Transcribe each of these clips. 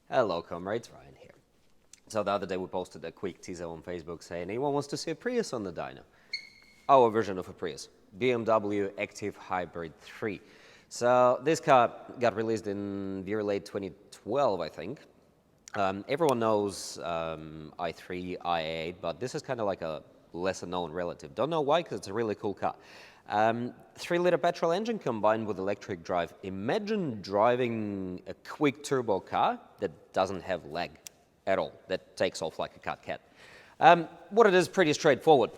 Hello comrades, Ryan here. So the other day we posted a quick teaser on Facebook saying anyone wants to see a Prius on the dyno. Our version of a Prius, BMW Active Hybrid 3. So this car got released in very late 2012, I think. Everyone knows i3, i8, but this is kind of like a lesser known relative. Don't know why, because it's a really cool car. 3-liter petrol engine combined with electric drive. Imagine driving a quick turbo car that doesn't have lag at all, that takes off like a cat cat. What it is pretty straightforward.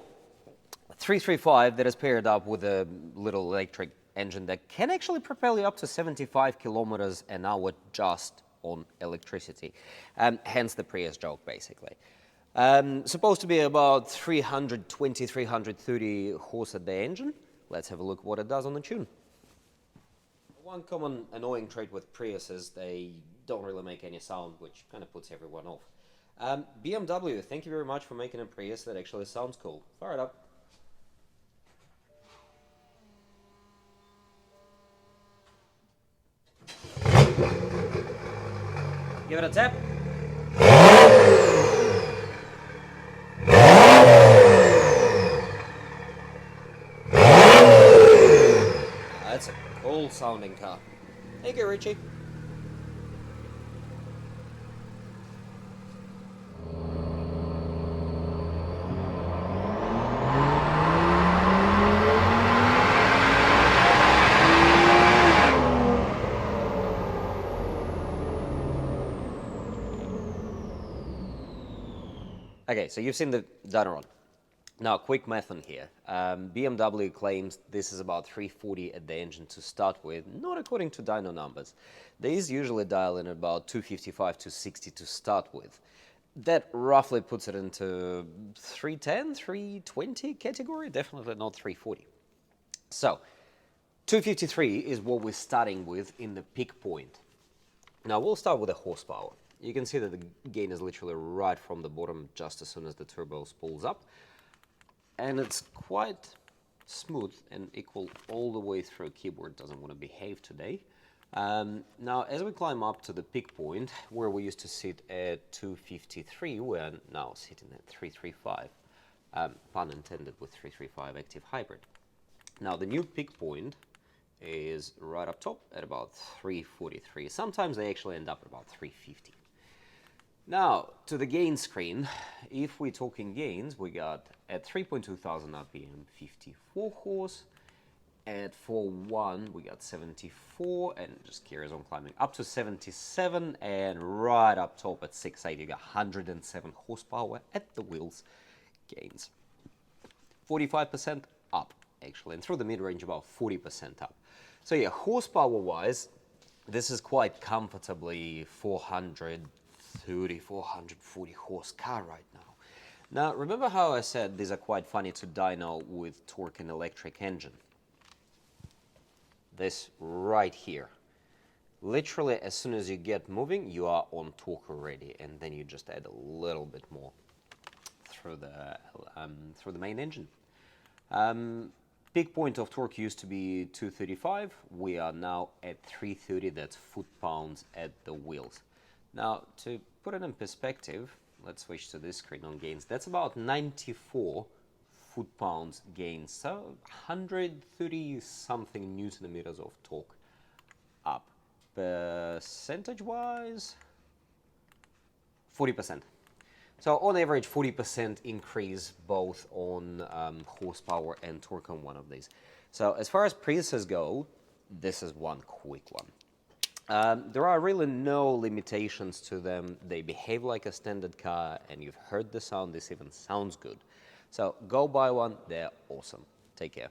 335 that is paired up with a little electric engine that can actually propel you up to 75 kilometers an hour just on electricity. Hence the Prius joke, basically. Supposed to be about 320, 330 horse at the engine. Let's have a look what it does on the tune. One common annoying trait with Prius is they don't really make any sound, which kind of puts everyone off. BMW, thank you very much for making a Prius that actually sounds cool. Fire it up. Give it a tap. That's a cool sounding car. Thank you, Richie. Okay, so you've seen the Dyno. Now, quick math on here. BMW claims this is about 340 at the engine to start with, not according to dyno numbers. These usually dial in about 255 to 60 to start with. That roughly puts it into 310, 320 category, definitely not 340. So, 253 is what we're starting with in the peak point. Now, we'll start with the horsepower. You can see that the gain is literally right from the bottom just as soon as the turbo spools up. And it's quite smooth and equal all the way through. Keyboard doesn't want to behave today. Now, as we climb up to the peak point, where we used to sit at 253, we're now sitting at 335. Pun intended with 335 Active Hybrid. Now, the new peak point is right up top at about 343. Sometimes they actually end up at about 350. Now, to the gain screen, if we're talking gains, we got at 3.2 thousand RPM, 54 horse. At 4.1, we got 74, and it just carries on climbing up to 77, and right up top at 680, you got 107 horsepower at the wheels. Gains 45% up, actually, and through the mid-range about 40% up. So yeah, horsepower-wise, this is quite comfortably 430, 440 horse car right now. Now, remember how I said these are quite funny to dyno with torque and electric engine? This right here. Literally, as soon as you get moving, you are on torque already, and then you just add a little bit more through the main engine. Peak point of torque used to be 235. We are now at 330. That's foot-pounds at the wheels. Now, to put it in perspective, let's switch to this screen on gains. That's about 94 foot-pounds gains, so 130-something Newton meters of torque up. Percentage-wise, 40%. So on average, 40% increase both on horsepower and torque on one of these. So as far as Priuses go, this is one quick one. There are really no limitations to them. They behave like a standard car, and you've heard the sound. This even sounds good. So go buy one. They're awesome. Take care.